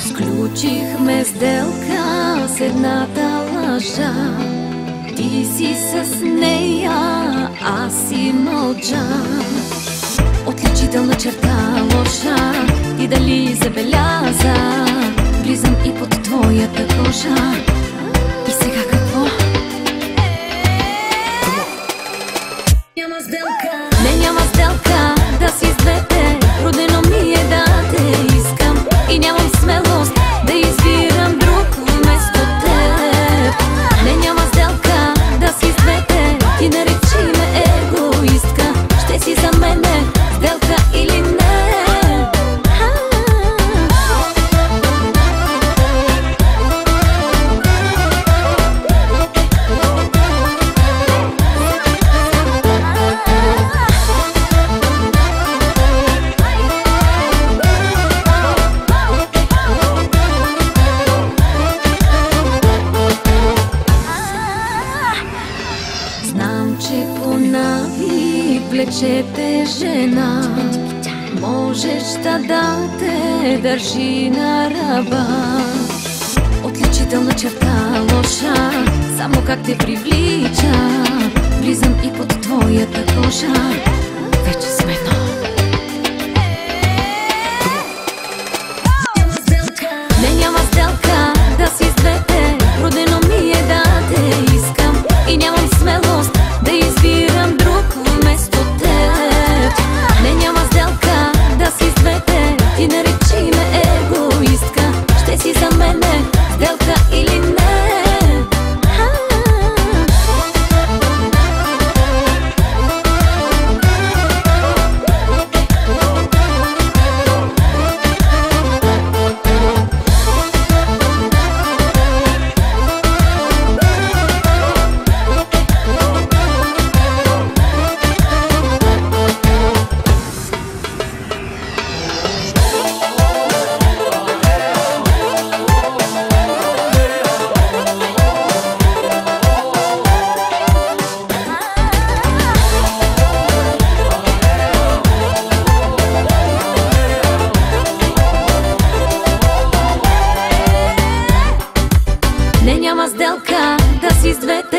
Сключихме сделка с едната лъжа. Ти си с нея, аз си мълча. Отличителна черта лоша, ти дали забеляза? Влизам и под твоята кожа. И сега какво? Няма сделка. Не, няма сделка да си с двете. Родено ми е да те искам и нямам смелост да избирам друг вместо теб. Не, няма сделка да си с двете. Ти наречи ме егоистка. Ще си за мене сделка или не? Знам, че по навик влечете жена. Можеш да те държи на ръба. Отличителна черта лоша, само как те привлича. Влизам и под твоята кожа. Вече сме едно. Не, няма сделка да си с двете. Родено ми е да те искам и нямам смелост да избирам друг вместо теб. Не, няма сделка да си с двете. Ти наречи ме егоистка. Ще си за мене сделка или не? Не, няма сделка да си с двете.